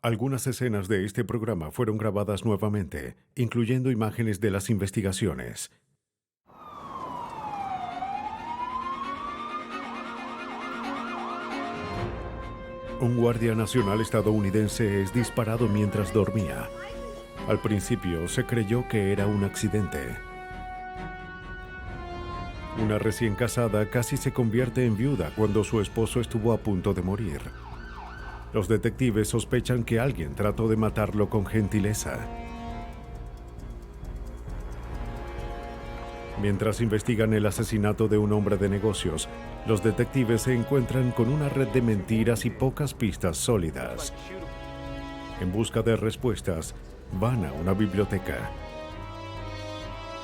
Algunas escenas de este programa fueron grabadas nuevamente, incluyendo imágenes de las investigaciones. Un guardia nacional estadounidense es disparado mientras dormía. Al principio se creyó que era un accidente. Una recién casada casi se convierte en viuda cuando su esposo estuvo a punto de morir. Los detectives sospechan que alguien trató de matarlo con gentileza. Mientras investigan el asesinato de un hombre de negocios, los detectives se encuentran con una red de mentiras y pocas pistas sólidas. En busca de respuestas, van a una biblioteca.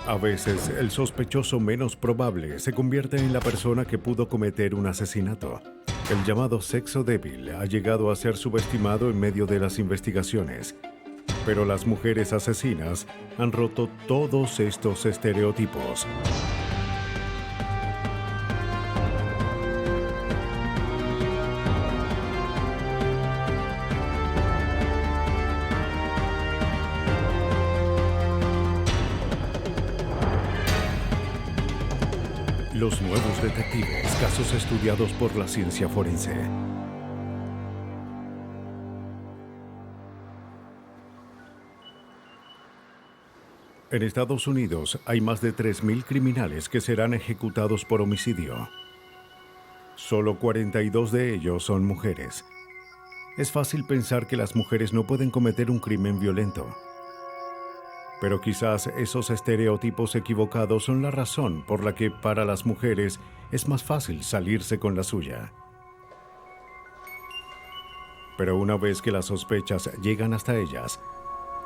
A veces, el sospechoso menos probable se convierte en la persona que pudo cometer un asesinato. El llamado sexo débil ha llegado a ser subestimado en medio de las investigaciones, pero las mujeres asesinas han roto todos estos estereotipos. Los nuevos detectives, casos estudiados por la ciencia forense. En Estados Unidos hay más de 3.000 criminales que serán ejecutados por homicidio. Solo 42 de ellos son mujeres. Es fácil pensar que las mujeres no pueden cometer un crimen violento. Pero quizás esos estereotipos equivocados son la razón por la que para las mujeres es más fácil salirse con la suya. Pero una vez que las sospechas llegan hasta ellas,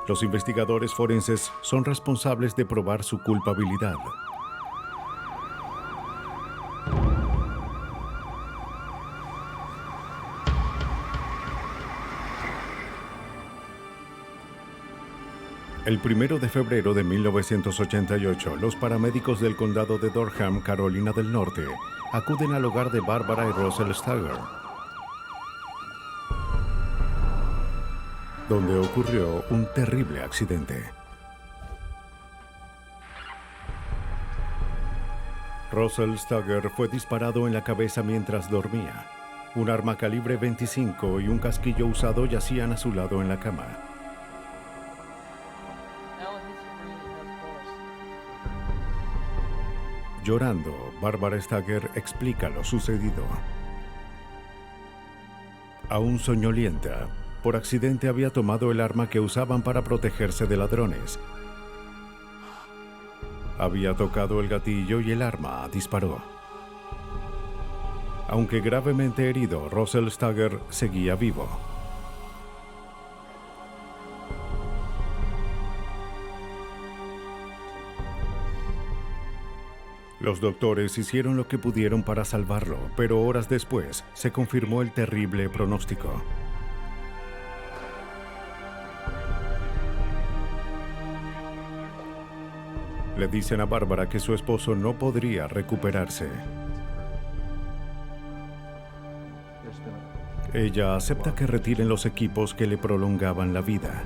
los investigadores forenses son responsables de probar su culpabilidad. El 1 de febrero de 1988, los paramédicos del condado de Durham, Carolina del Norte, acuden al hogar de Barbara y Russell Stager, donde ocurrió un terrible accidente. Russell Stager fue disparado en la cabeza mientras dormía. Un arma calibre 25 y un casquillo usado yacían a su lado en la cama. Llorando, Barbara Stager explica lo sucedido. Aún soñolienta, por accidente había tomado el arma que usaban para protegerse de ladrones. Había tocado el gatillo y el arma disparó. Aunque gravemente herido, Russell Stager seguía vivo. Los doctores hicieron lo que pudieron para salvarlo, pero horas después se confirmó el terrible pronóstico. Le dicen a Bárbara que su esposo no podría recuperarse. Ella acepta que retiren los equipos que le prolongaban la vida.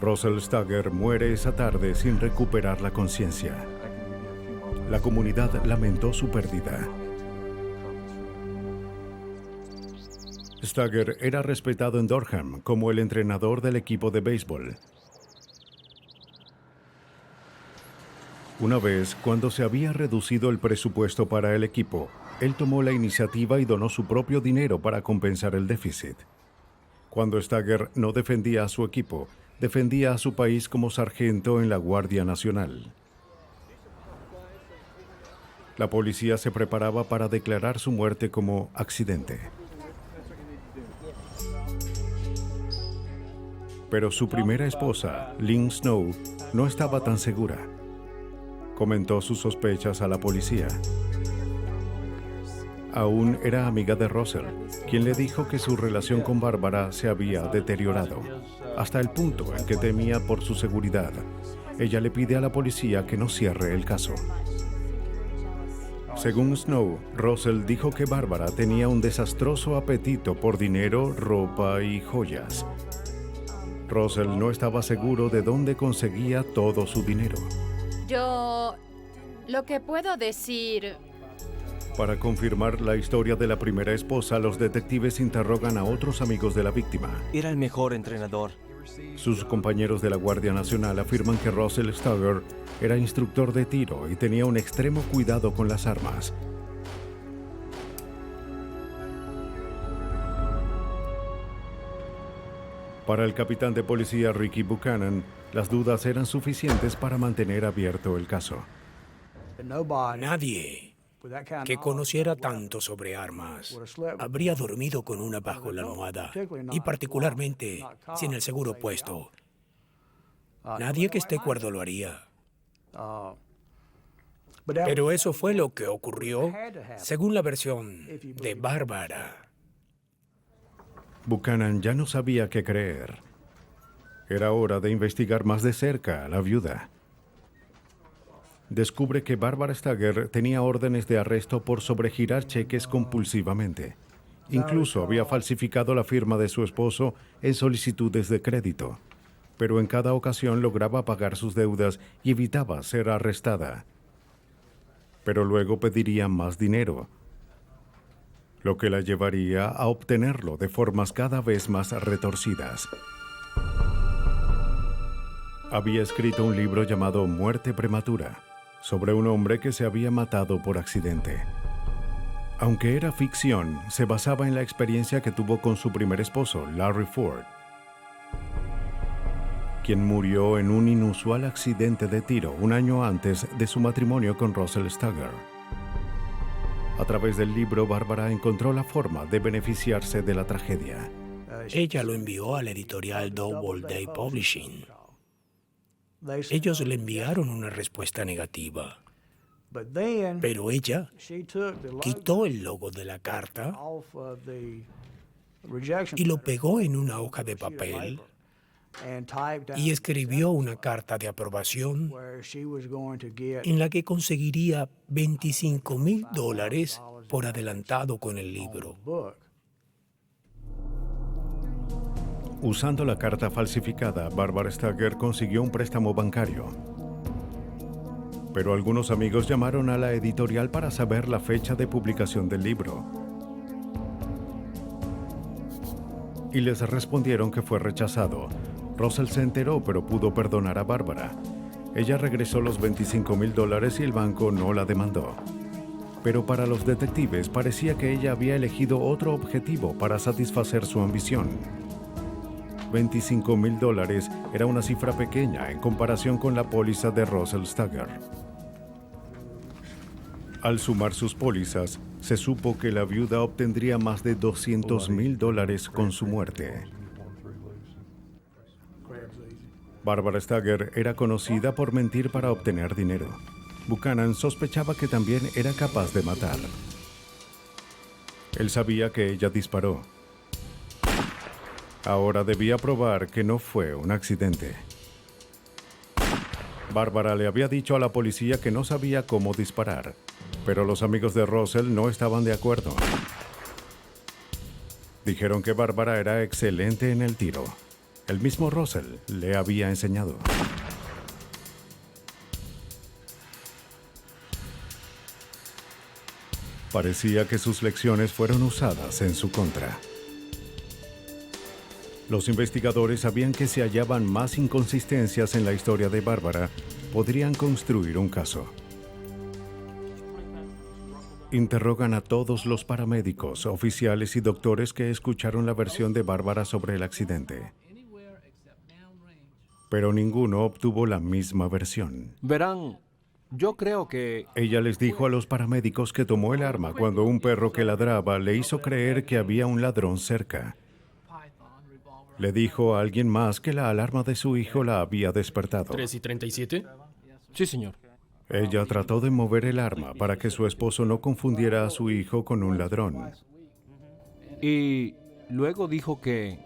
Russell Stager muere esa tarde sin recuperar la conciencia. La comunidad lamentó su pérdida. Stager era respetado en Durham como el entrenador del equipo de béisbol. Una vez, cuando se había reducido el presupuesto para el equipo, él tomó la iniciativa y donó su propio dinero para compensar el déficit. Cuando Stager no defendía a su equipo, defendía a su país como sargento en la Guardia Nacional. La policía se preparaba para declarar su muerte como accidente. Pero su primera esposa, Lynn Snow, no estaba tan segura. Comentó sus sospechas a la policía. Aún era amiga de Russell, quien le dijo que su relación con Bárbara se había deteriorado, hasta el punto en que temía por su seguridad. Ella le pide a la policía que no cierre el caso. Según Snow, Russell dijo que Bárbara tenía un desastroso apetito por dinero, ropa y joyas. Russell no estaba seguro de dónde conseguía todo su dinero. Yo... lo que puedo decir... Para confirmar la historia de la primera esposa, los detectives interrogan a otros amigos de la víctima. Era el mejor entrenador. Sus compañeros de la Guardia Nacional afirman que Russell Stagger era instructor de tiro y tenía un extremo cuidado con las armas. Para el capitán de policía Ricky Buchanan, las dudas eran suficientes para mantener abierto el caso. Nadie que conociera tanto sobre armas habría dormido con una bajo la almohada, y particularmente sin el seguro puesto. Nadie que esté cuerdo lo haría. Pero eso fue lo que ocurrió, según la versión de Bárbara. Buchanan ya no sabía qué creer. Era hora de investigar más de cerca a la viuda. Descubre que Bárbara Stagger tenía órdenes de arresto por sobregirar cheques compulsivamente. Incluso había falsificado la firma de su esposo en solicitudes de crédito, pero en cada ocasión lograba pagar sus deudas y evitaba ser arrestada. Pero luego pediría más dinero, lo que la llevaría a obtenerlo de formas cada vez más retorcidas. Había escrito un libro llamado Muerte Prematura, sobre un hombre que se había matado por accidente. Aunque era ficción, se basaba en la experiencia que tuvo con su primer esposo, Larry Ford, quien murió en un inusual accidente de tiro un año antes de su matrimonio con Russell Stagger. A través del libro, Bárbara encontró la forma de beneficiarse de la tragedia. Ella lo envió a la editorial Doubleday Publishing. Ellos le enviaron una respuesta negativa, pero ella quitó el logo de la carta y lo pegó en una hoja de papel y escribió una carta de aprobación en la que conseguiría $25,000 por adelantado con el libro. Usando la carta falsificada, Bárbara Stagger consiguió un préstamo bancario. Pero algunos amigos llamaron a la editorial para saber la fecha de publicación del libro. Y les respondieron que fue rechazado. Russell se enteró, pero pudo perdonar a Bárbara. Ella regresó los $25,000 y el banco no la demandó. Pero para los detectives parecía que ella había elegido otro objetivo para satisfacer su ambición. $25,000 era una cifra pequeña en comparación con la póliza de Russell Stagger. Al sumar sus pólizas, se supo que la viuda obtendría más de $200,000 con su muerte. Bárbara Stagger era conocida por mentir para obtener dinero. Buchanan sospechaba que también era capaz de matar. Él sabía que ella disparó. Ahora debía probar que no fue un accidente. Bárbara le había dicho a la policía que no sabía cómo disparar, pero los amigos de Russell no estaban de acuerdo. Dijeron que Bárbara era excelente en el tiro. El mismo Russell le había enseñado. Parecía que sus lecciones fueron usadas en su contra. Los investigadores sabían que si hallaban más inconsistencias en la historia de Bárbara, podrían construir un caso. Interrogan a todos los paramédicos, oficiales y doctores que escucharon la versión de Bárbara sobre el accidente. Pero ninguno obtuvo la misma versión. Verán, yo creo que... Ella les dijo a los paramédicos que tomó el arma cuando un perro que ladraba le hizo creer que había un ladrón cerca. Le dijo a alguien más que la alarma de su hijo la había despertado. ¿3:37? Sí, señor. Ella trató de mover el arma para que su esposo no confundiera a su hijo con un ladrón. Y luego dijo que...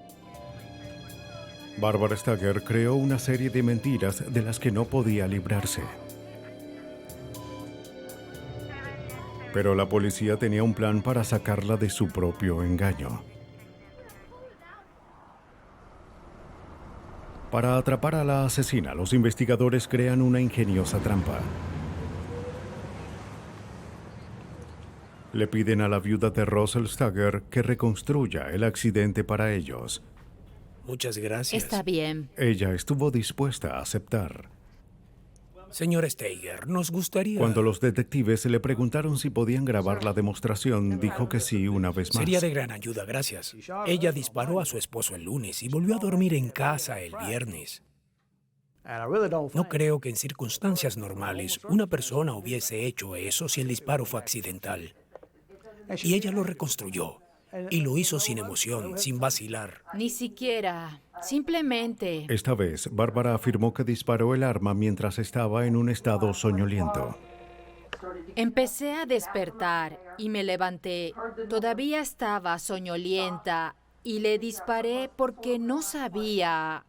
Bárbara Stagger creó una serie de mentiras de las que no podía librarse. Pero la policía tenía un plan para sacarla de su propio engaño. Para atrapar a la asesina, los investigadores crean una ingeniosa trampa. Le piden a la viuda de Russell Stagger que reconstruya el accidente para ellos. Muchas gracias. Está bien. Ella estuvo dispuesta a aceptar. Señor Steiger, nos gustaría... Cuando los detectives le preguntaron si podían grabar la demostración, dijo que sí una vez más. Sería de gran ayuda, gracias. Ella disparó a su esposo el lunes y volvió a dormir en casa el viernes. No creo que en circunstancias normales una persona hubiese hecho eso si el disparo fue accidental. Y ella lo reconstruyó. Y lo hizo sin emoción, sin vacilar. Ni siquiera. Simplemente. Esta vez, Bárbara afirmó que disparó el arma mientras estaba en un estado soñoliento. Empecé a despertar y me levanté. Todavía estaba soñolienta y le disparé porque no sabía.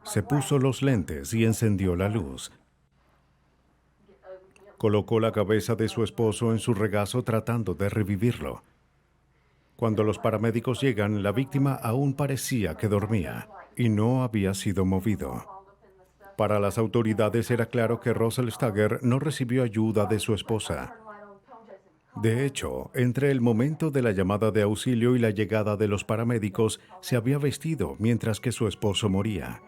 Se puso los lentes y encendió la luz. Colocó la cabeza de su esposo en su regazo tratando de revivirlo. Cuando los paramédicos llegan, la víctima aún parecía que dormía y no había sido movido. Para las autoridades era claro que Russell Stagger no recibió ayuda de su esposa. De hecho, entre el momento de la llamada de auxilio y la llegada de los paramédicos, se había vestido mientras que su esposo moría.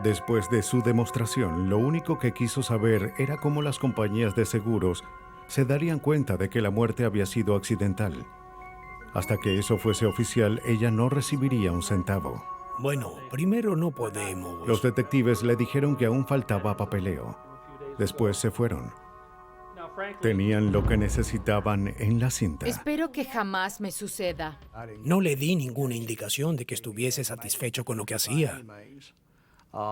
Después de su demostración, lo único que quiso saber era cómo las compañías de seguros se darían cuenta de que la muerte había sido accidental. Hasta que eso fuese oficial, ella no recibiría un centavo. Bueno, primero no podemos... Los detectives le dijeron que aún faltaba papeleo. Después se fueron. Tenían lo que necesitaban en la cinta. Espero que jamás me suceda. No le di ninguna indicación de que estuviese satisfecho con lo que hacía.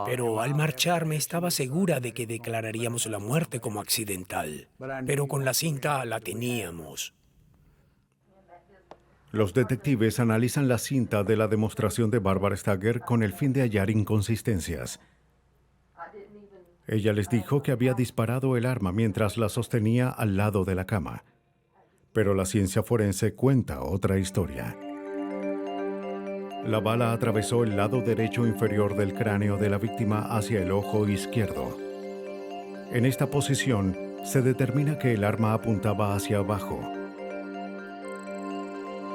Pero al marcharme estaba segura de que declararíamos la muerte como accidental. Pero con la cinta la teníamos. Los detectives analizan la cinta de la demostración de Barbara Stagger con el fin de hallar inconsistencias. Ella les dijo que había disparado el arma mientras la sostenía al lado de la cama. Pero la ciencia forense cuenta otra historia. La bala atravesó el lado derecho inferior del cráneo de la víctima hacia el ojo izquierdo. En esta posición, se determina que el arma apuntaba hacia abajo.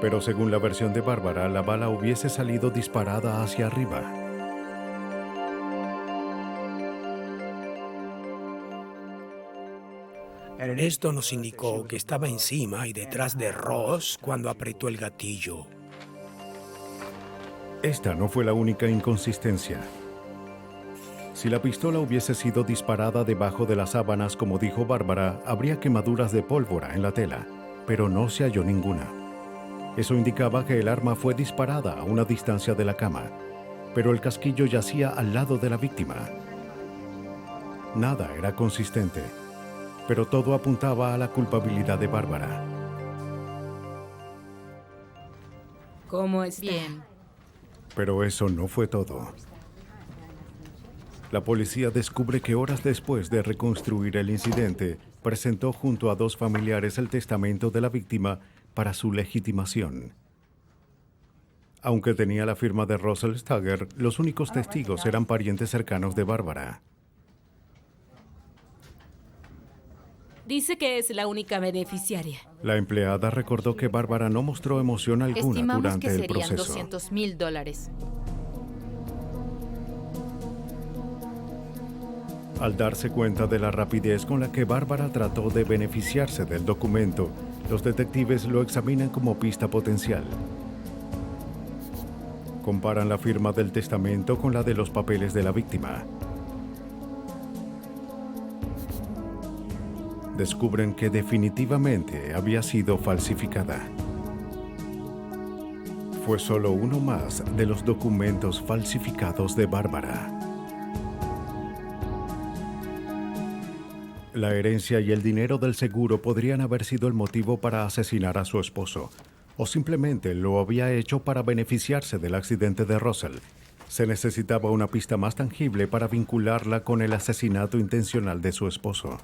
Pero según la versión de Bárbara, la bala hubiese salido disparada hacia arriba. Esto nos indicó que estaba encima y detrás de Ross cuando apretó el gatillo. Esta no fue la única inconsistencia. Si la pistola hubiese sido disparada debajo de las sábanas, como dijo Bárbara, habría quemaduras de pólvora en la tela, pero no se halló ninguna. Eso indicaba que el arma fue disparada a una distancia de la cama, pero el casquillo yacía al lado de la víctima. Nada era consistente, pero todo apuntaba a la culpabilidad de Bárbara. ¿Cómo está? Bien. Pero eso no fue todo. La policía descubre que horas después de reconstruir el incidente, presentó junto a dos familiares el testamento de la víctima para su legitimación. Aunque tenía la firma de Russell Stagger, los únicos testigos eran parientes cercanos de Bárbara. Dice que es la única beneficiaria. La empleada recordó que Bárbara no mostró emoción alguna Estimamos durante que el serían proceso. $200,000. Al darse cuenta de la rapidez con la que Bárbara trató de beneficiarse del documento, los detectives lo examinan como pista potencial. Comparan la firma del testamento con la de los papeles de la víctima. Descubren que definitivamente había sido falsificada. Fue solo uno más de los documentos falsificados de Bárbara. La herencia y el dinero del seguro podrían haber sido el motivo para asesinar a su esposo, o simplemente lo había hecho para beneficiarse del accidente de Russell. Se necesitaba una pista más tangible para vincularla con el asesinato intencional de su esposo.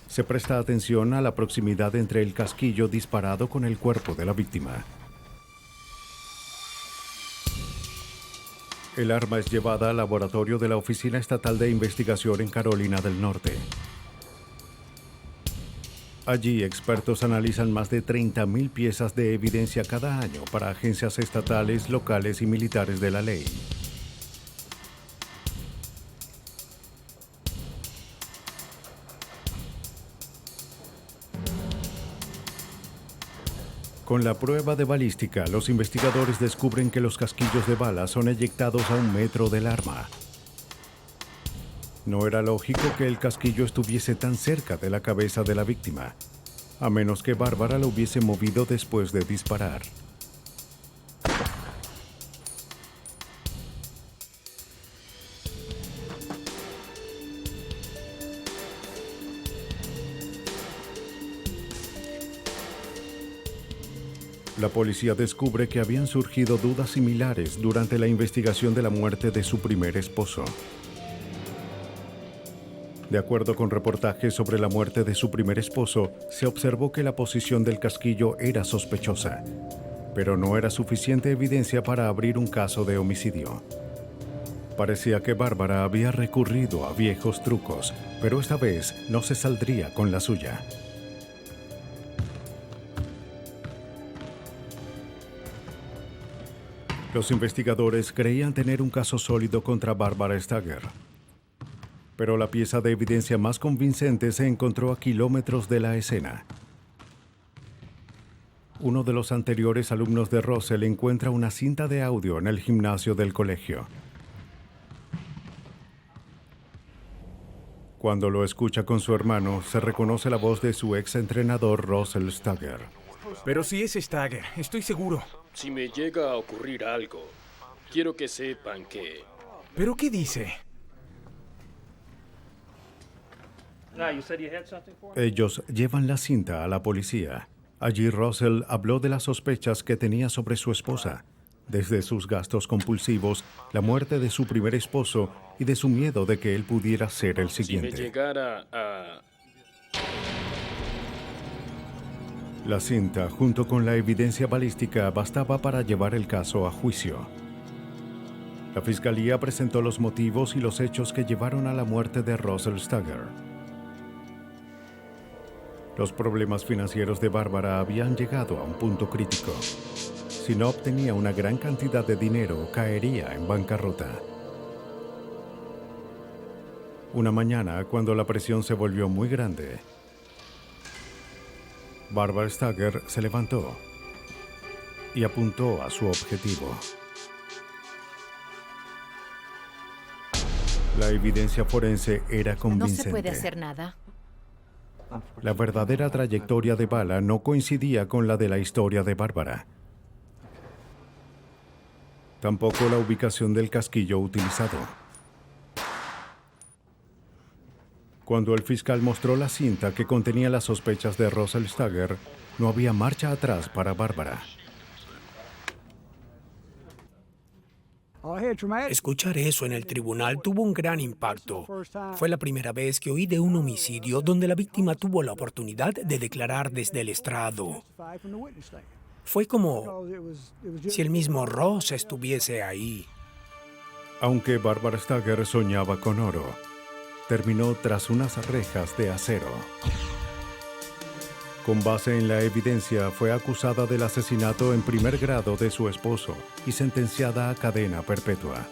Se presta atención a la proximidad entre el casquillo disparado con el cuerpo de la víctima. El arma es llevada al laboratorio de la Oficina Estatal de Investigación en Carolina del Norte. Allí, expertos analizan más de 30.000 piezas de evidencia cada año para agencias estatales, locales y militares de la ley. Con la prueba de balística, los investigadores descubren que los casquillos de bala son eyectados a 1 metro del arma. No era lógico que el casquillo estuviese tan cerca de la cabeza de la víctima, a menos que Bárbara lo hubiese movido después de disparar. La policía descubre que habían surgido dudas similares durante la investigación de la muerte de su primer esposo. De acuerdo con reportajes sobre la muerte de su primer esposo, se observó que la posición del casquillo era sospechosa, pero no era suficiente evidencia para abrir un caso de homicidio. Parecía que Bárbara había recurrido a viejos trucos, pero esta vez no se saldría con la suya. Los investigadores creían tener un caso sólido contra Bárbara Stagger. Pero la pieza de evidencia más convincente se encontró a kilómetros de la escena. Uno de los anteriores alumnos de Russell encuentra una cinta de audio en el gimnasio del colegio. Cuando lo escucha con su hermano, se reconoce la voz de su ex entrenador Russell Stagger. Pero si es Stagger, estoy seguro. Si me llega a ocurrir algo, quiero que sepan que... ¿Pero qué dice? Ellos llevan la cinta a la policía. Allí Russell habló de las sospechas que tenía sobre su esposa, desde sus gastos compulsivos, la muerte de su primer esposo y de su miedo de que él pudiera ser el siguiente. Si me llegara a... La cinta, junto con la evidencia balística, bastaba para llevar el caso a juicio. La fiscalía presentó los motivos y los hechos que llevaron a la muerte de Russell Stagger. Los problemas financieros de Bárbara habían llegado a un punto crítico. Si no obtenía una gran cantidad de dinero, caería en bancarrota. Una mañana, cuando la presión se volvió muy grande, Bárbara Stagger se levantó y apuntó a su objetivo. La evidencia forense era convincente. No se puede hacer nada. La verdadera trayectoria de bala no coincidía con la de la historia de Bárbara. Tampoco la ubicación del casquillo utilizado. Cuando el fiscal mostró la cinta que contenía las sospechas de Russell Stagger, no había marcha atrás para Bárbara. Escuchar eso en el tribunal tuvo un gran impacto. Fue la primera vez que oí de un homicidio donde la víctima tuvo la oportunidad de declarar desde el estrado. Fue como si el mismo Ross estuviese ahí. Aunque Bárbara Stagger soñaba con oro, terminó tras unas rejas de acero. Con base en la evidencia, fue acusada del asesinato en primer grado de su esposo y sentenciada a cadena perpetua.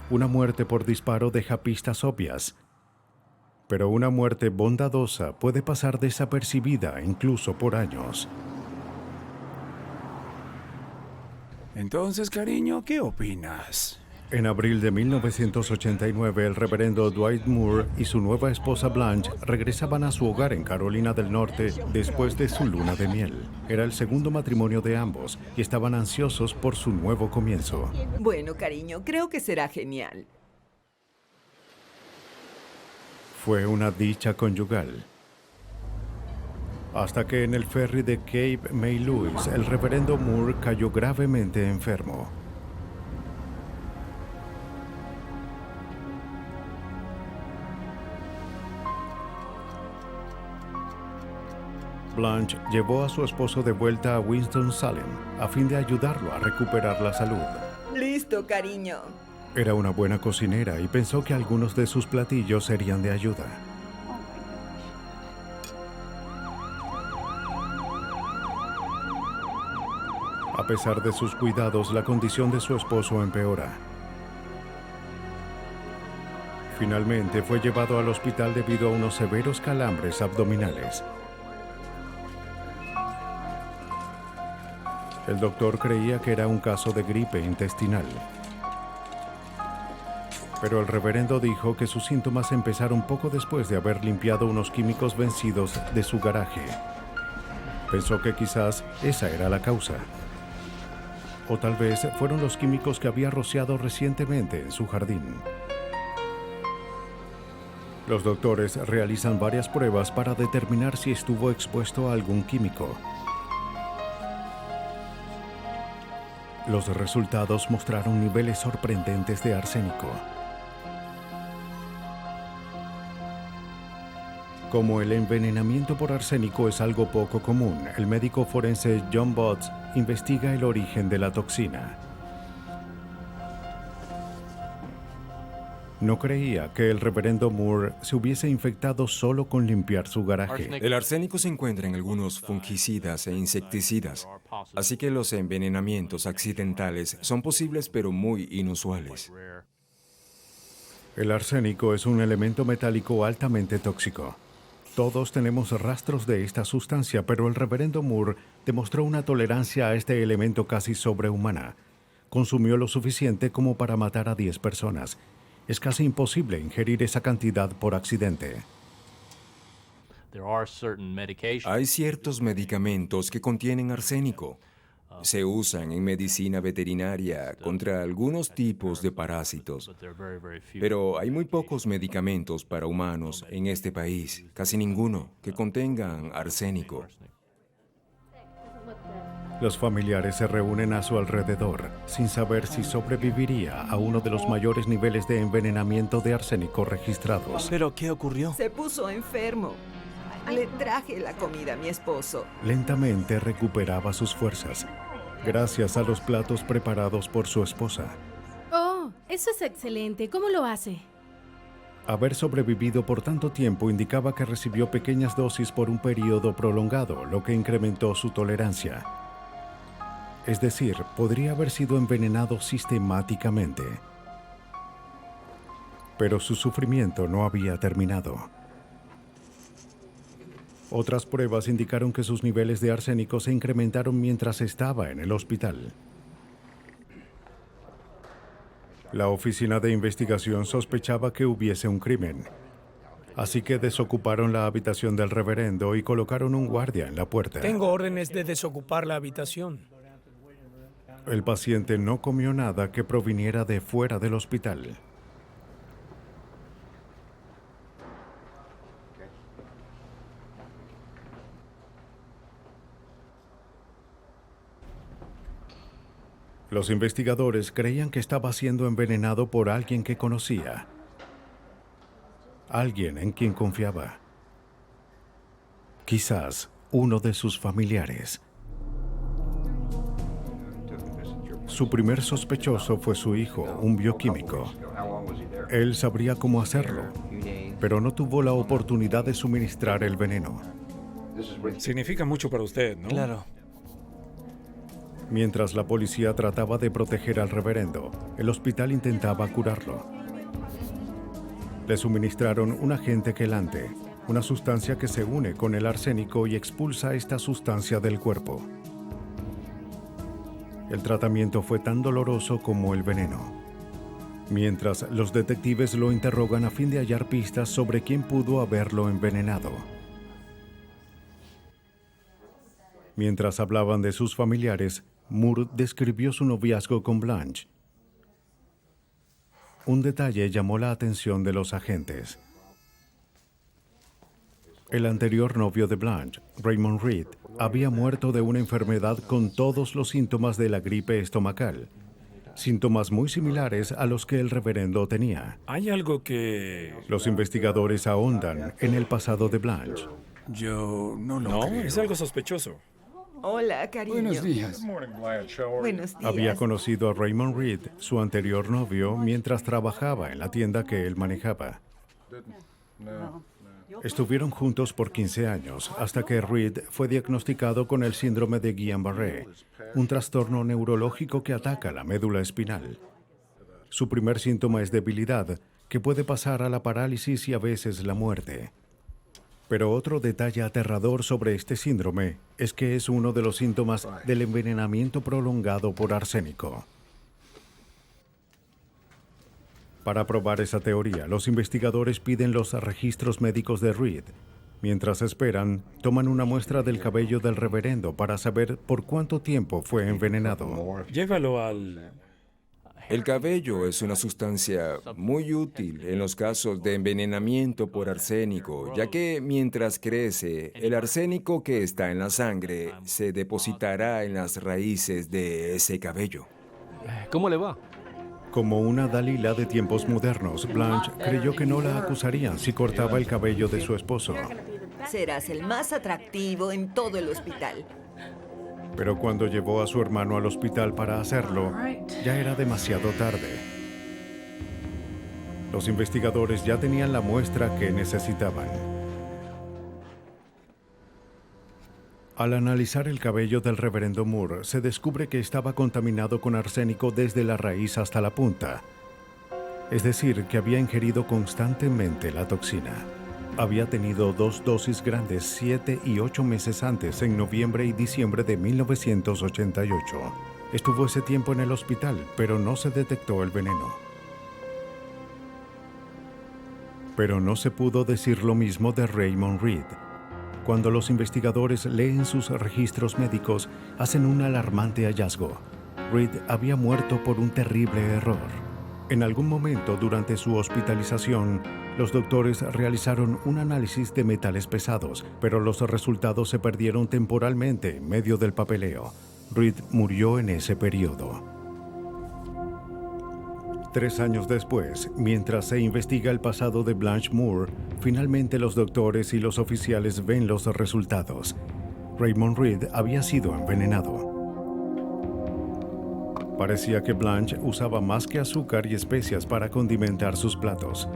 Una muerte por disparo deja pistas obvias, pero una muerte bondadosa puede pasar desapercibida incluso por años. Entonces, cariño, ¿qué opinas? En abril de 1989, el reverendo Dwight Moore y su nueva esposa Blanche regresaban a su hogar en Carolina del Norte después de su luna de miel. Era el segundo matrimonio de ambos y estaban ansiosos por su nuevo comienzo. Bueno, cariño, creo que será genial. Fue una dicha conyugal. hasta que en el ferry de Cape May Louis el reverendo Moore cayó gravemente enfermo. Blanche llevó a su esposo de vuelta a Winston-Salem a fin de ayudarlo a recuperar la salud. Listo, cariño. Era una buena cocinera y pensó que algunos de sus platillos serían de ayuda. A pesar de sus cuidados, la condición de su esposo empeora. Finalmente fue llevado al hospital debido a unos severos calambres abdominales. El doctor creía que era un caso de gripe intestinal. Pero el reverendo dijo que sus síntomas empezaron poco después de haber limpiado unos químicos vencidos de su garaje. Pensó que quizás esa era la causa. O tal vez fueron los químicos que había rociado recientemente en su jardín. Los doctores realizan varias pruebas para determinar si estuvo expuesto a algún químico. Los resultados mostraron niveles sorprendentes de arsénico. Como el envenenamiento por arsénico es algo poco común, el médico forense John Butts investiga el origen de la toxina. No creía que el reverendo Moore se hubiese infectado solo con limpiar su garaje. El arsénico se encuentra en algunos fungicidas e insecticidas, así que los envenenamientos accidentales son posibles pero muy inusuales. El arsénico es un elemento metálico altamente tóxico. Todos tenemos rastros de esta sustancia, pero el reverendo Moore demostró una tolerancia a este elemento casi sobrehumana. Consumió lo suficiente como para matar a 10 personas. Es casi imposible ingerir esa cantidad por accidente. Hay ciertos medicamentos que contienen arsénico. Se usan en medicina veterinaria contra algunos tipos de parásitos. Pero hay muy pocos medicamentos para humanos en este país, casi ninguno, que contengan arsénico. Los familiares se reúnen a su alrededor, sin saber si sobreviviría a uno de los mayores niveles de envenenamiento de arsénico registrados. ¿Pero qué ocurrió? Se puso enfermo. Le traje la comida a mi esposo. Lentamente recuperaba sus fuerzas, gracias a los platos preparados por su esposa. Oh, eso es excelente. ¿Cómo lo hace? Haber sobrevivido por tanto tiempo indicaba que recibió pequeñas dosis por un periodo prolongado, lo que incrementó su tolerancia. Es decir, podría haber sido envenenado sistemáticamente. Pero su sufrimiento no había terminado. Otras pruebas indicaron que sus niveles de arsénico se incrementaron mientras estaba en el hospital. La oficina de investigación sospechaba que hubiese un crimen. Así que desocuparon la habitación del reverendo y colocaron un guardia en la puerta. Tengo órdenes de desocupar la habitación. El paciente no comió nada que proviniera de fuera del hospital. Los investigadores creían que estaba siendo envenenado por alguien que conocía. Alguien en quien confiaba. Quizás uno de sus familiares. Su primer sospechoso fue su hijo, un bioquímico. Él sabría cómo hacerlo, pero no tuvo la oportunidad de suministrar el veneno. Significa mucho para usted, ¿no? Claro. Mientras la policía trataba de proteger al reverendo, el hospital intentaba curarlo. Le suministraron un agente quelante, una sustancia que se une con el arsénico y expulsa esta sustancia del cuerpo. El tratamiento fue tan doloroso como el veneno. Mientras los detectives lo interrogan a fin de hallar pistas sobre quién pudo haberlo envenenado. Mientras hablaban de sus familiares, Moore describió su noviazgo con Blanche. Un detalle llamó la atención de los agentes. El anterior novio de Blanche, Raymond Reed, había muerto de una enfermedad con todos los síntomas de la gripe estomacal. Síntomas muy similares a los que el reverendo tenía. Hay algo que... Los investigadores ahondan en el pasado de Blanche. Yo no lo creo. Es algo sospechoso. Hola, cariño. Buenos días. Buenos días. Había conocido a Raymond Reed, su anterior novio, mientras trabajaba en la tienda que él manejaba. Estuvieron juntos por 15 años, hasta que Reed fue diagnosticado con el síndrome de Guillain-Barré, un trastorno neurológico que ataca la médula espinal. Su primer síntoma es debilidad, que puede pasar a la parálisis y a veces la muerte. Pero otro detalle aterrador sobre este síndrome es que es uno de los síntomas del envenenamiento prolongado por arsénico. Para probar esa teoría, los investigadores piden los registros médicos de Reed. Mientras esperan, toman una muestra del cabello del reverendo para saber por cuánto tiempo fue envenenado. Llévalo al... El cabello es una sustancia muy útil en los casos de envenenamiento por arsénico, ya que mientras crece, el arsénico que está en la sangre se depositará en las raíces de ese cabello. ¿Cómo le va? Como una Dalila de tiempos modernos, Blanche creyó que no la acusarían si cortaba el cabello de su esposo. Serás el más atractivo en todo el hospital. Pero cuando llevó a su hermano al hospital para hacerlo, ya era demasiado tarde. Los investigadores ya tenían la muestra que necesitaban. Al analizar el cabello del reverendo Moore, se descubre que estaba contaminado con arsénico desde la raíz hasta la punta. Es decir, que había ingerido constantemente la toxina. Había tenido 2 dosis grandes 7 y 8 meses antes, en noviembre y diciembre de 1988. Estuvo ese tiempo en el hospital, pero no se detectó el veneno. Pero no se pudo decir lo mismo de Raymond Reed. Cuando los investigadores leen sus registros médicos, hacen un alarmante hallazgo. Reed había muerto por un terrible error. En algún momento durante su hospitalización, los doctores realizaron un análisis de metales pesados, pero los resultados se perdieron temporalmente en medio del papeleo. Reed murió en ese periodo. 3 años después, mientras se investiga el pasado de Blanche Moore, finalmente los doctores y los oficiales ven los resultados. Raymond Reed había sido envenenado. Parecía que Blanche usaba más que azúcar y especias para condimentar sus platos.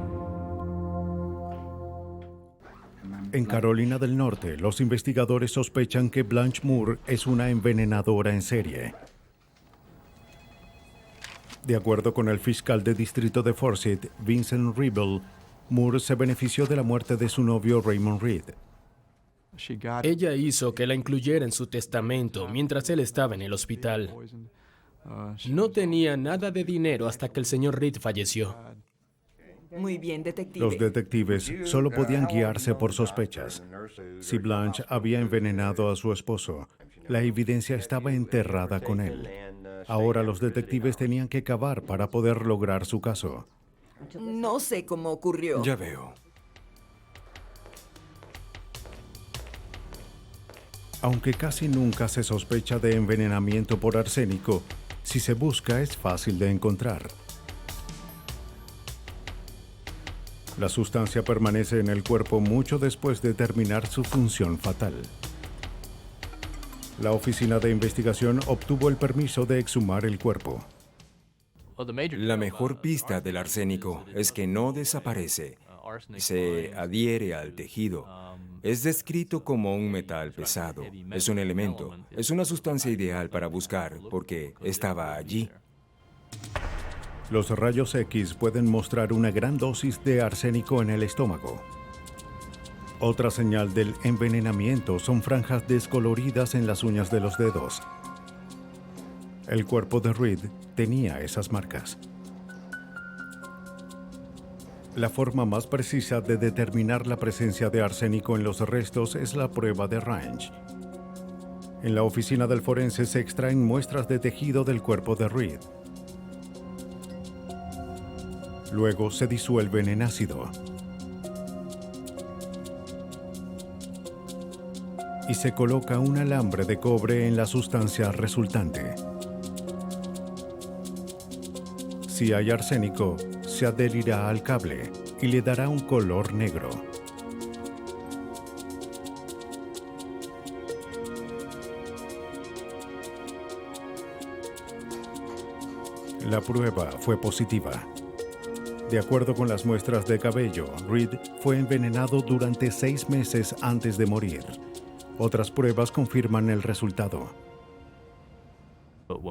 En Carolina del Norte, los investigadores sospechan que Blanche Moore es una envenenadora en serie. De acuerdo con el fiscal de distrito de Forsyth, Vincent Rebel, Moore se benefició de la muerte de su novio Raymond Reed. Ella hizo que la incluyera en su testamento mientras él estaba en el hospital. No tenía nada de dinero hasta que el señor Reed falleció. Muy bien, detective. Los detectives solo podían guiarse por sospechas. Si Blanche había envenenado a su esposo, la evidencia estaba enterrada con él. Ahora los detectives tenían que cavar para poder lograr su caso. No sé cómo ocurrió. Ya veo. Aunque casi nunca se sospecha de envenenamiento por arsénico, si se busca es fácil de encontrar. La sustancia permanece en el cuerpo mucho después de terminar su función fatal. La Oficina de Investigación obtuvo el permiso de exhumar el cuerpo. La mejor pista del arsénico es que no desaparece. Se adhiere al tejido. Es descrito como un metal pesado. Es un elemento. Es una sustancia ideal para buscar porque estaba allí. Los rayos X pueden mostrar una gran dosis de arsénico en el estómago. Otra señal del envenenamiento son franjas descoloridas en las uñas de los dedos. El cuerpo de Reed tenía esas marcas. La forma más precisa de determinar la presencia de arsénico en los restos es la prueba de Range. En la oficina del forense se extraen muestras de tejido del cuerpo de Reed. Luego se disuelven en ácido. y se coloca un alambre de cobre en la sustancia resultante. Si hay arsénico, se adherirá al cable y le dará un color negro. La prueba fue positiva. De acuerdo con las muestras de cabello, Reed fue envenenado durante 6 meses antes de morir. Otras pruebas confirman el resultado.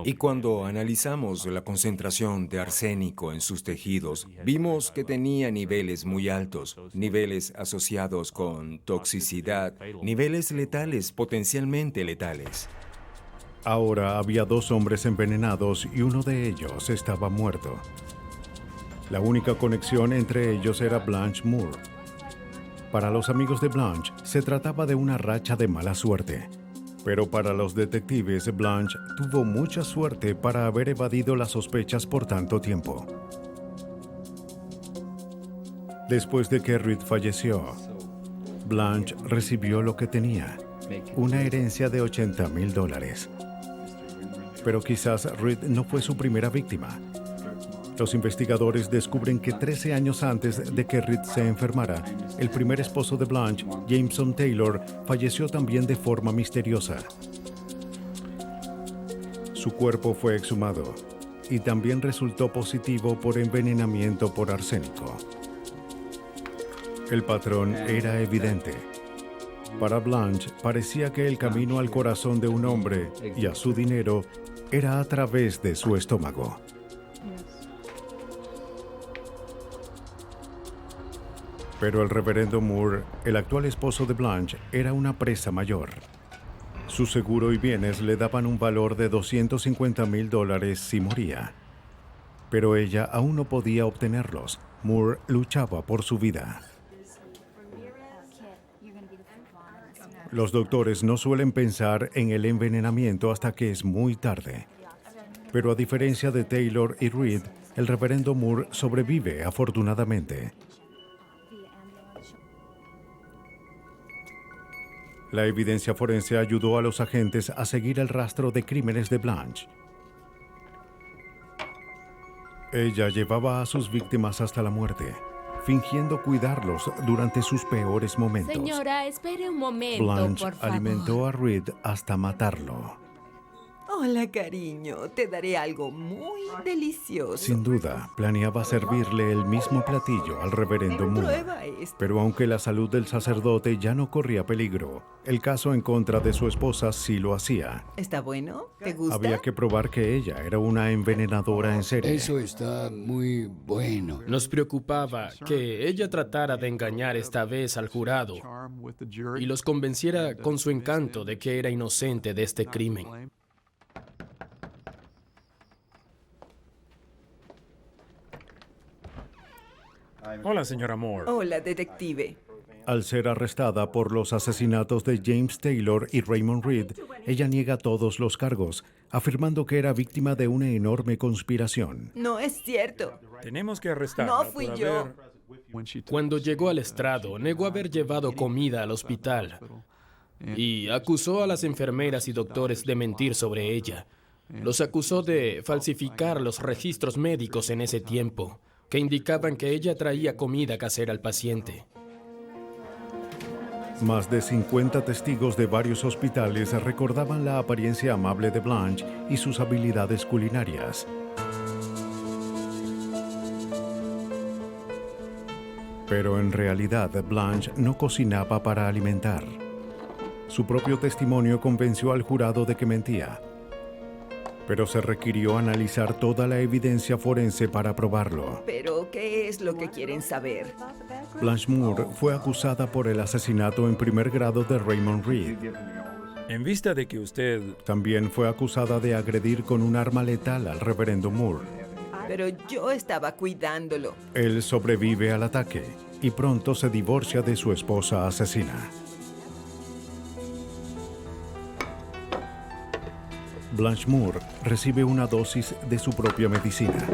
Y cuando analizamos la concentración de arsénico en sus tejidos, vimos que tenía niveles muy altos, niveles asociados con toxicidad, niveles letales, potencialmente letales. Ahora había 2 hombres envenenados y uno de ellos estaba muerto. La única conexión entre ellos era Blanche Moore. Para los amigos de Blanche, se trataba de una racha de mala suerte. Pero para los detectives, Blanche tuvo mucha suerte para haber evadido las sospechas por tanto tiempo. Después de que Reed falleció, Blanche recibió lo que tenía, una herencia de $80,000. Pero quizás Reed no fue su primera víctima. Los investigadores descubren que 13 años antes de que Reed se enfermara, el primer esposo de Blanche, Jameson Taylor, falleció también de forma misteriosa. Su cuerpo fue exhumado y también resultó positivo por envenenamiento por arsénico. El patrón era evidente. Para Blanche parecía que el camino al corazón de un hombre y a su dinero era a través de su estómago. Pero el reverendo Moore, el actual esposo de Blanche, era una presa mayor. Su seguro y bienes le daban un valor de $250,000 si moría. Pero ella aún no podía obtenerlos. Moore luchaba por su vida. Los doctores no suelen pensar en el envenenamiento hasta que es muy tarde. Pero a diferencia de Taylor y Reed, el reverendo Moore sobrevive afortunadamente. La evidencia forense ayudó a los agentes a seguir el rastro de crímenes de Blanche. Ella llevaba a sus víctimas hasta la muerte, fingiendo cuidarlos durante sus peores momentos. Señora, espere un momento, Blanche por favor. alimentó a Reed hasta matarlo. Hola, cariño. Te daré algo muy delicioso. Sin duda, planeaba servirle el mismo platillo al reverendo Moore. Prueba esto. Pero aunque la salud del sacerdote ya no corría peligro, el caso en contra de su esposa sí lo hacía. ¿Está bueno? ¿Te gusta? Había que probar que ella era una envenenadora en serie. Eso está muy bueno. Nos preocupaba que ella tratara de engañar esta vez al jurado y los convenciera con su encanto de que era inocente de este crimen. Hola, señora Moore. Hola, detective. Al ser arrestada por los asesinatos de James Taylor y Raymond Reed, ella niega todos los cargos, afirmando que era víctima de una enorme conspiración. No es cierto. Tenemos que arrestarla. No fui por yo. haber- Cuando llegó al estrado, negó haber llevado comida al hospital y acusó a las enfermeras y doctores de mentir sobre ella. Los acusó de falsificar los registros médicos en ese tiempo, que indicaban que ella traía comida casera al paciente. Más de 50 testigos de varios hospitales recordaban la apariencia amable de Blanche y sus habilidades culinarias. Pero en realidad, Blanche no cocinaba para alimentar. Su propio testimonio convenció al jurado de que mentía. Pero se requirió analizar toda la evidencia forense para probarlo. Pero, ¿qué es lo que quieren saber? Blanche Moore fue acusada por el asesinato en primer grado de Raymond Reed. En vista de que usted... También fue acusada de agredir con un arma letal al reverendo Moore. Pero yo estaba cuidándolo. Él sobrevive al ataque y pronto se divorcia de su esposa asesina. Blanche Moore recibe una dosis de su propia medicina.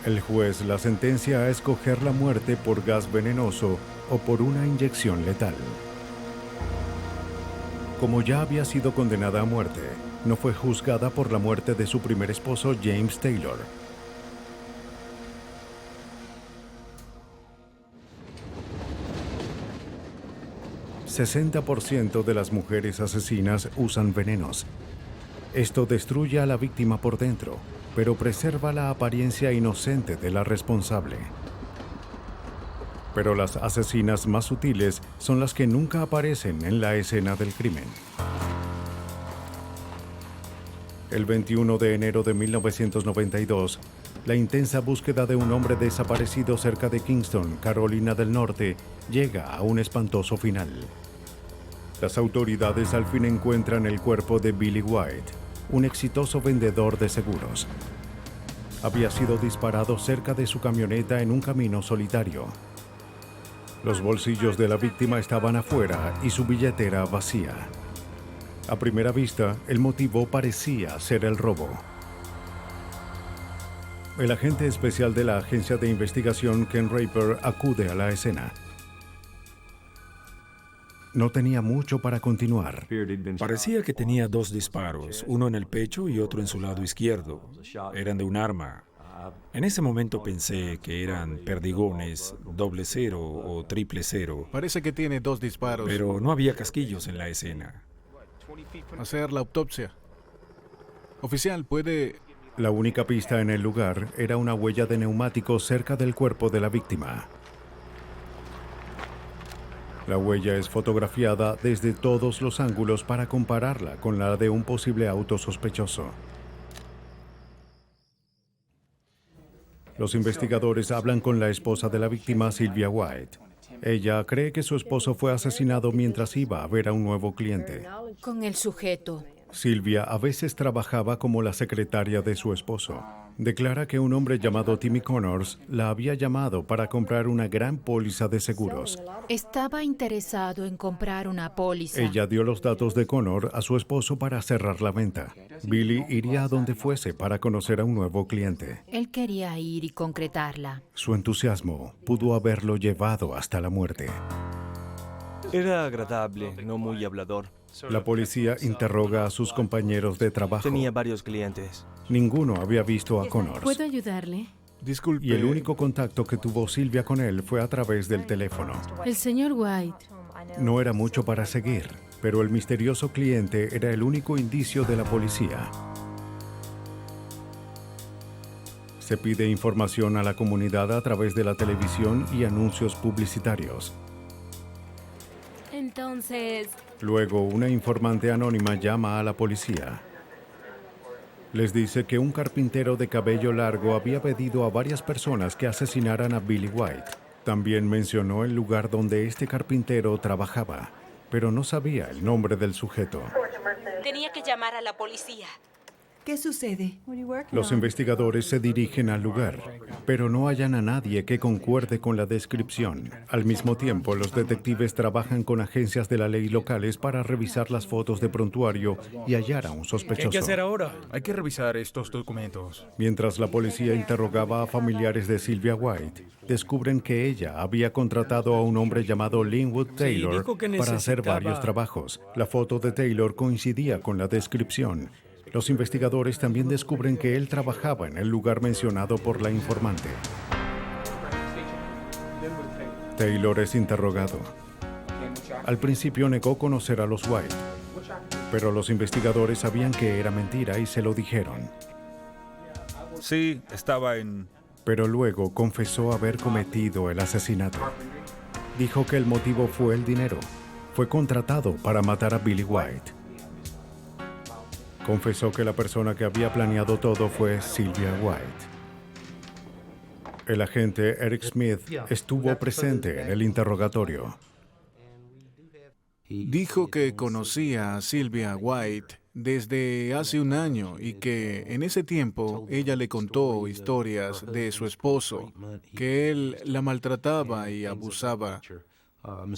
El juez la sentencia a escoger la muerte por gas venenoso o por una inyección letal. Como ya había sido condenada a muerte, no fue juzgada por la muerte de su primer esposo, James Taylor. ...60% de las mujeres asesinas usan venenos. Esto destruye a la víctima por dentro, pero preserva la apariencia inocente de la responsable. Pero las asesinas más sutiles son las que nunca aparecen en la escena del crimen. El 21 de enero de 1992, la intensa búsqueda de un hombre desaparecido cerca de Kingston, Carolina del Norte, llega a un espantoso final. Las autoridades al fin encuentran el cuerpo de Billy White, un exitoso vendedor de seguros. Había sido disparado cerca de su camioneta en un camino solitario. Los bolsillos de la víctima estaban afuera y su billetera vacía. A primera vista, el motivo parecía ser el robo. El agente especial de la agencia de investigación, Ken Raper, acude a la escena. No tenía mucho para continuar. Parecía que tenía 2 disparos, uno en el pecho y otro en su lado izquierdo. Eran de un arma. En ese momento pensé que eran perdigones, 00 o 000. Parece que tiene 2 disparos. Pero no había casquillos en la escena. Hacer la autopsia. Oficial, ¿puede...? La única pista en el lugar era una huella de neumático cerca del cuerpo de la víctima. La huella es fotografiada desde todos los ángulos para compararla con la de un posible auto sospechoso. Los investigadores hablan con la esposa de la víctima, Sylvia White. Ella cree que su esposo fue asesinado mientras iba a ver a un nuevo cliente. Con el sujeto. Sylvia a veces trabajaba como la secretaria de su esposo. Declara que un hombre llamado Timmy Connors la había llamado para comprar una gran póliza de seguros. Estaba interesado en comprar una póliza. Ella dio los datos de Connor a su esposo para cerrar la venta. Billy iría a donde fuese para conocer a un nuevo cliente. Él quería ir y concretarla. Su entusiasmo pudo haberlo llevado hasta la muerte. Era agradable, no muy hablador. La policía interroga a sus compañeros de trabajo. Tenía varios clientes. Ninguno había visto a Connors. ¿Puedo ayudarle? Disculpe. Y el único contacto que tuvo Sylvia con él fue a través del teléfono. El señor White. No era mucho para seguir, pero el misterioso cliente era el único indicio de la policía. Se pide información a la comunidad a través de la televisión y anuncios publicitarios. Entonces... Luego, una informante anónima llama a la policía. Les dice que un carpintero de cabello largo había pedido a varias personas que asesinaran a Billy White. También mencionó el lugar donde este carpintero trabajaba, pero no sabía el nombre del sujeto. Tenía que llamar a la policía. ¿Qué sucede? Los investigadores se dirigen al lugar, pero no hallan a nadie que concuerde con la descripción. Al mismo tiempo, los detectives trabajan con agencias de la ley locales para revisar las fotos de prontuario y hallar a un sospechoso. ¿Qué hay que hacer ahora? Hay que revisar estos documentos. Mientras la policía interrogaba a familiares de Sylvia White, descubren que ella había contratado a un hombre llamado Linwood Taylor para hacer varios trabajos. La foto de Taylor coincidía con la descripción. Los investigadores también descubren que él trabajaba en el lugar mencionado por la informante. Taylor es interrogado. Al principio negó conocer a los White, pero los investigadores sabían que era mentira y se lo dijeron. Sí, estaba en... Pero luego confesó haber cometido el asesinato. Dijo que el motivo fue el dinero. Fue contratado para matar a Billy White. Confesó que la persona que había planeado todo fue Sylvia White. El agente Eric Smith estuvo presente en el interrogatorio. Dijo que conocía a Sylvia White desde hace un año y que en ese tiempo ella le contó historias de su esposo, que él la maltrataba y abusaba.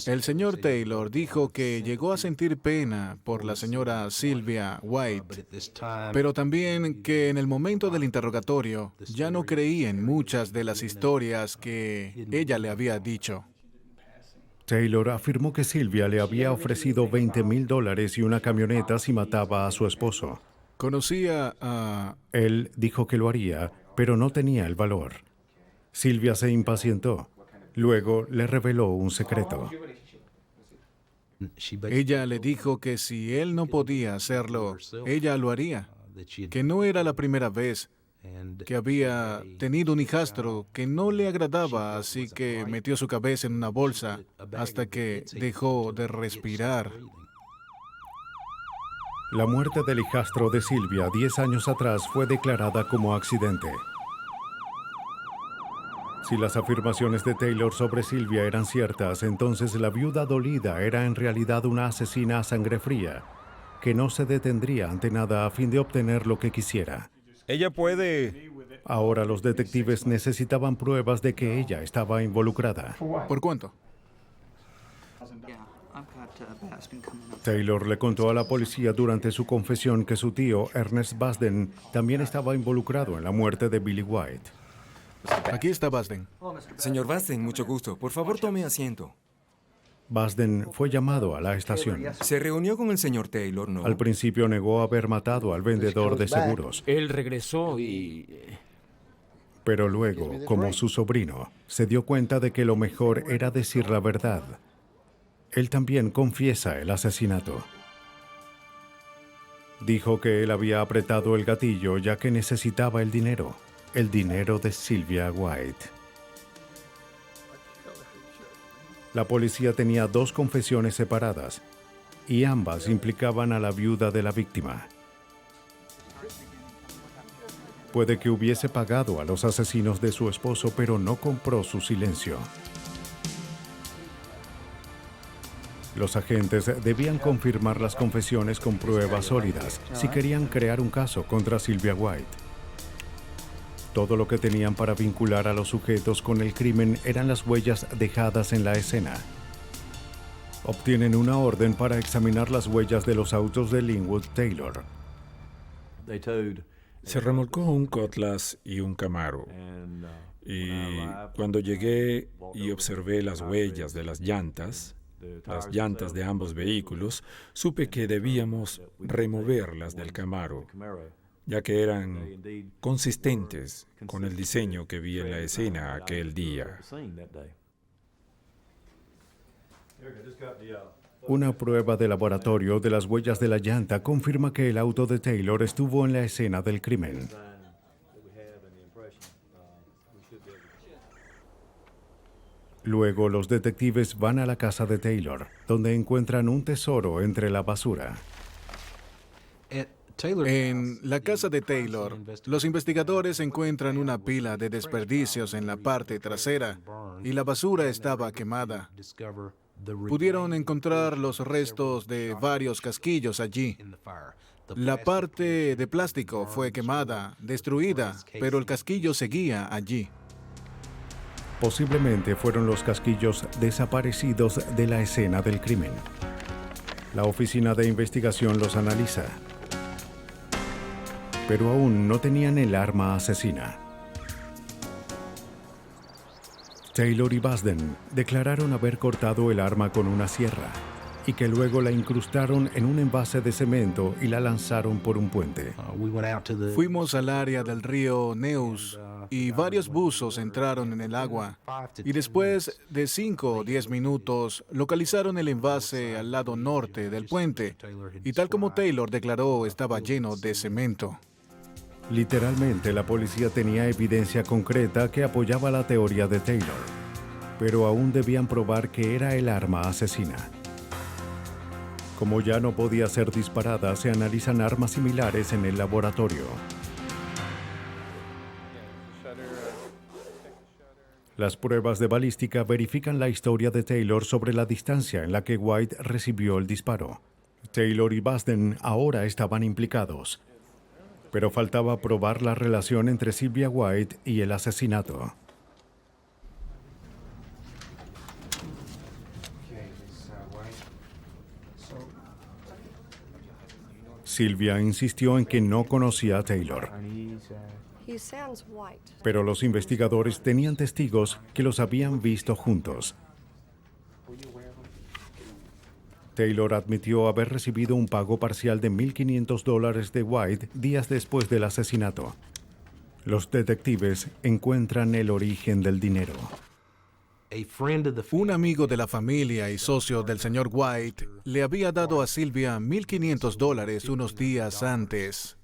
El señor Taylor dijo que llegó a sentir pena por la señora Sylvia White, pero también que en el momento del interrogatorio ya no creía en muchas de las historias que ella le había dicho. Taylor afirmó que Sylvia le había ofrecido $20,000 y una camioneta si mataba a su esposo. Conocía a... Él dijo que lo haría, pero no tenía el valor. Sylvia se impacientó. Luego le reveló un secreto. Ella le dijo que si él no podía hacerlo, ella lo haría. Que no era la primera vez, que había tenido un hijastro que no le agradaba, así que metió su cabeza en una bolsa hasta que dejó de respirar. La muerte del hijastro de Sylvia 10 años atrás fue declarada como accidente. Si las afirmaciones de Taylor sobre Sylvia eran ciertas, entonces la viuda dolida era en realidad una asesina a sangre fría, que no se detendría ante nada a fin de obtener lo que quisiera. Ella puede... Ahora los detectives necesitaban pruebas de que ella estaba involucrada. ¿Por cuánto? Taylor le contó a la policía durante su confesión que su tío, Ernest Basden, también estaba involucrado en la muerte de Billy White. Aquí está Basden. Señor Basden, mucho gusto. Por favor, tome asiento. Basden fue llamado a la estación. ¿Se reunió con el señor Taylor, no? Al principio negó haber matado al vendedor de seguros. Él regresó y... Pero luego, como su sobrino, se dio cuenta de que lo mejor era decir la verdad. Él también confiesa el asesinato. Dijo que él había apretado el gatillo ya que necesitaba el dinero de Sylvia White. La policía tenía 2 confesiones separadas y ambas implicaban a la viuda de la víctima. Puede que hubiese pagado a los asesinos de su esposo, pero no compró su silencio. Los agentes debían confirmar las confesiones con pruebas sólidas si querían crear un caso contra Sylvia White. Todo lo que tenían para vincular a los sujetos con el crimen eran las huellas dejadas en la escena. Obtienen una orden para examinar las huellas de los autos de Linwood Taylor. Se remolcó un Cutlass y un Camaro. Y cuando llegué y observé las huellas de las llantas de ambos vehículos, supe que debíamos removerlas del Camaro, ya que eran consistentes con el diseño que vi en la escena aquel día. Una prueba de laboratorio de las huellas de la llanta confirma que el auto de Taylor estuvo en la escena del crimen. Luego, los detectives van a la casa de Taylor, donde encuentran un tesoro entre la basura. En la casa de Taylor, los investigadores encuentran una pila de desperdicios en la parte trasera y la basura estaba quemada. Pudieron encontrar los restos de varios casquillos allí. La parte de plástico fue quemada, destruida, pero el casquillo seguía allí. Posiblemente fueron los casquillos desaparecidos de la escena del crimen. La oficina de investigación los analiza, pero aún no tenían el arma asesina. Taylor y Basden declararon haber cortado el arma con una sierra y que luego la incrustaron en un envase de cemento y la lanzaron por un puente. Fuimos al área del río Neus y varios buzos entraron en el agua. Y después de 5 o 10 minutos, localizaron el envase al lado norte del puente. Y tal como Taylor declaró, estaba lleno de cemento. Literalmente, la policía tenía evidencia concreta que apoyaba la teoría de Taylor, pero aún debían probar que era el arma asesina. Como ya no podía ser disparada, se analizan armas similares en el laboratorio. Las pruebas de balística verifican la historia de Taylor sobre la distancia en la que White recibió el disparo. Taylor y Basden ahora estaban implicados, pero faltaba probar la relación entre Sylvia White y el asesinato. Sylvia insistió en que no conocía a Taylor, pero los investigadores tenían testigos que los habían visto juntos. Taylor admitió haber recibido un pago parcial de $1,500 de White días después del asesinato. Los detectives encuentran el origen del dinero. Un amigo de la familia y socio del señor White le había dado a Sylvia $1,500 unos días antes.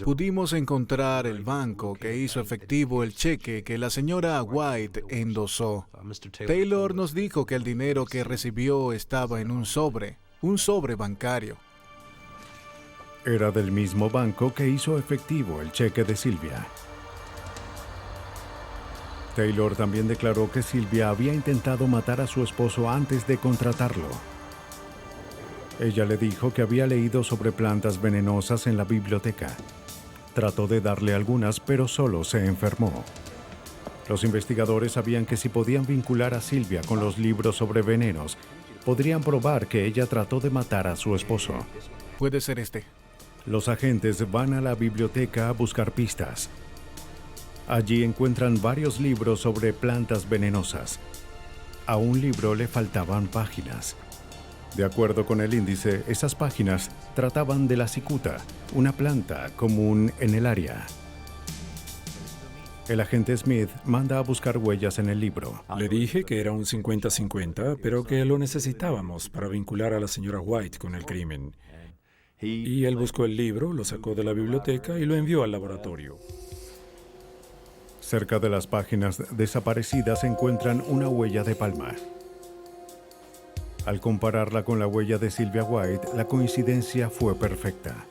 Pudimos encontrar el banco que hizo efectivo el cheque que la señora White endosó. Taylor nos dijo que el dinero que recibió estaba en un sobre bancario. Era del mismo banco que hizo efectivo el cheque de Sylvia. Taylor también declaró que Sylvia había intentado matar a su esposo antes de contratarlo. Ella le dijo que había leído sobre plantas venenosas en la biblioteca. Trató de darle algunas, pero solo se enfermó. Los investigadores sabían que si podían vincular a Sylvia con los libros sobre venenos, podrían probar que ella trató de matar a su esposo. Puede ser este. Los agentes van a la biblioteca a buscar pistas. Allí encuentran varios libros sobre plantas venenosas. A un libro le faltaban páginas. De acuerdo con el índice, esas páginas trataban de la cicuta, una planta común en el área. El agente Smith manda a buscar huellas en el libro. Le dije que era un 50-50, pero que lo necesitábamos para vincular a la señora White con el crimen. Y él buscó el libro, lo sacó de la biblioteca y lo envió al laboratorio. Cerca de las páginas desaparecidas encuentran una huella de palma. Al compararla con la huella de Sylvia White, la coincidencia fue perfecta.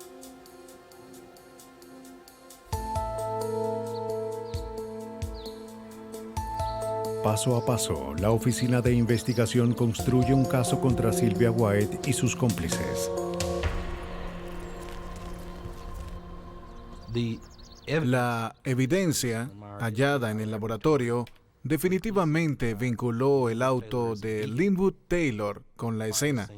Paso a paso, la Oficina de Investigación construye un caso contra Sylvia White y sus cómplices. La evidencia hallada en el laboratorio definitivamente vinculó el auto de Linwood Taylor con la escena.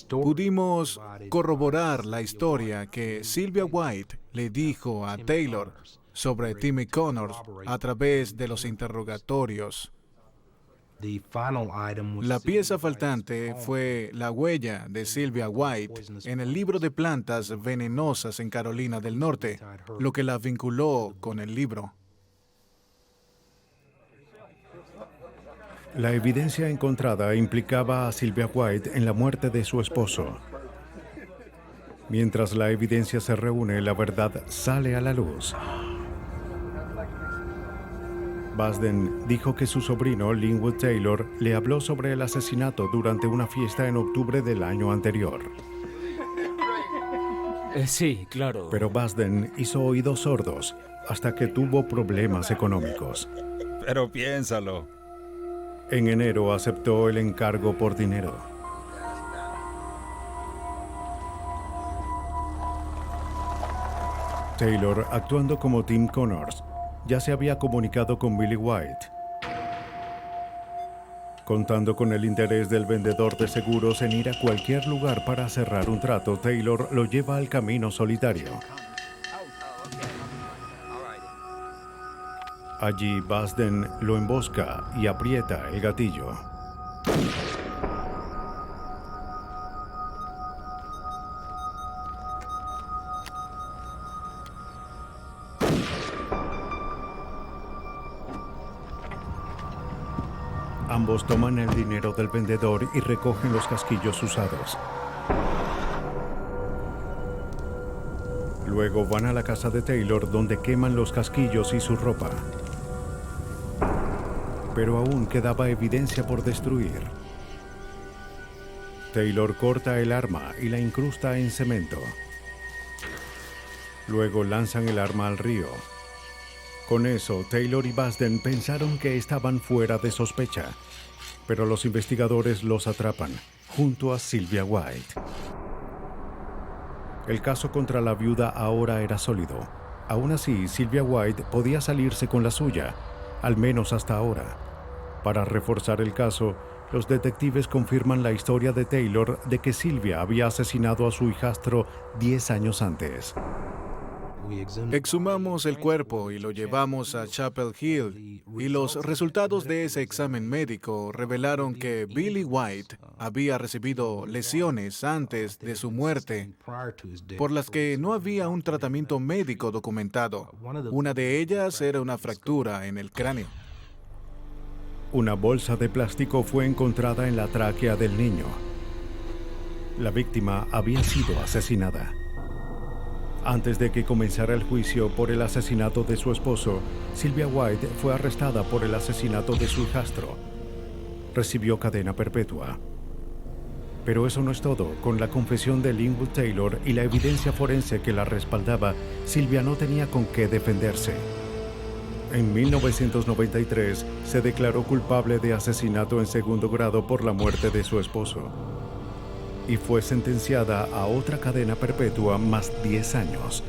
Pudimos corroborar la historia que Sylvia White le dijo a Taylor sobre Timmy Connors a través de los interrogatorios. La pieza faltante fue la huella de Sylvia White en el libro de plantas venenosas en Carolina del Norte, lo que la vinculó con el libro. La evidencia encontrada implicaba a Sylvia White en la muerte de su esposo. Mientras la evidencia se reúne, la verdad sale a la luz. Basden dijo que su sobrino, Linwood Taylor, le habló sobre el asesinato durante una fiesta en octubre del año anterior. Sí, claro. Pero Basden hizo oídos sordos hasta que tuvo problemas económicos. Pero piénsalo. En enero aceptó el encargo por dinero. Taylor, actuando como Tim Connors, ya se había comunicado con Billy White. Contando con el interés del vendedor de seguros en ir a cualquier lugar para cerrar un trato, Taylor lo lleva al camino solitario. Allí, Basden lo embosca y aprieta el gatillo. Ambos toman el dinero del vendedor y recogen los casquillos usados. Luego van a la casa de Taylor, donde queman los casquillos y su ropa. Pero aún quedaba evidencia por destruir. Taylor corta el arma y la incrusta en cemento. Luego lanzan el arma al río. Con eso, Taylor y Basden pensaron que estaban fuera de sospecha, pero los investigadores los atrapan, junto a Sylvia White. El caso contra la viuda ahora era sólido. Aún así, Sylvia White podía salirse con la suya, al menos hasta ahora. Para reforzar el caso, los detectives confirman la historia de Taylor de que Sylvia había asesinado a su hijastro 10 años antes. Exhumamos el cuerpo y lo llevamos a Chapel Hill, y los resultados de ese examen médico revelaron que Billy White había recibido lesiones antes de su muerte, por las que no había un tratamiento médico documentado. Una de ellas era una fractura en el cráneo. Una bolsa de plástico fue encontrada en la tráquea del niño. La víctima había sido asesinada. Antes de que comenzara el juicio por el asesinato de su esposo, Sylvia White fue arrestada por el asesinato de su hijastro. Recibió cadena perpetua. Pero eso no es todo. Con la confesión de Linwood Taylor y la evidencia forense que la respaldaba, Sylvia no tenía con qué defenderse. En 1993 se declaró culpable de asesinato en segundo grado por la muerte de su esposo y fue sentenciada a otra cadena perpetua más 10 años.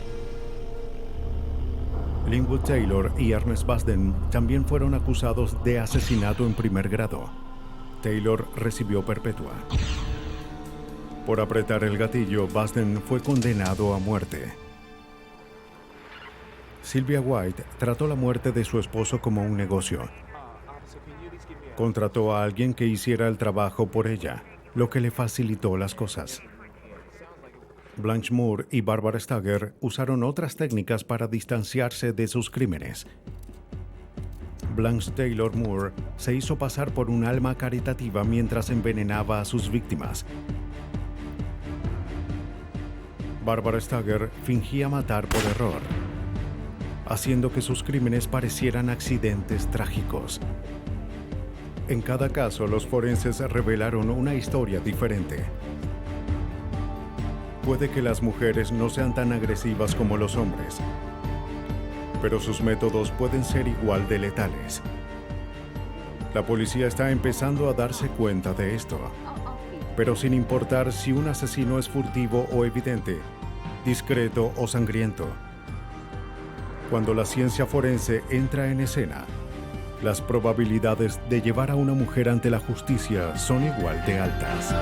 Linwood Taylor y Ernest Basden también fueron acusados de asesinato en primer grado. Taylor recibió perpetua. Por apretar el gatillo, Basden fue condenado a muerte. Sylvia White trató la muerte de su esposo como un negocio. Contrató a alguien que hiciera el trabajo por ella, lo que le facilitó las cosas. Blanche Moore y Barbara Stager usaron otras técnicas para distanciarse de sus crímenes. Blanche Taylor Moore se hizo pasar por un alma caritativa mientras envenenaba a sus víctimas. Barbara Stager fingía matar por error, haciendo que sus crímenes parecieran accidentes trágicos. En cada caso, los forenses revelaron una historia diferente. Puede que las mujeres no sean tan agresivas como los hombres, pero sus métodos pueden ser igual de letales. La policía está empezando a darse cuenta de esto, pero sin importar si un asesino es furtivo o evidente, discreto o sangriento. Cuando la ciencia forense entra en escena, las probabilidades de llevar a una mujer ante la justicia son igual de altas.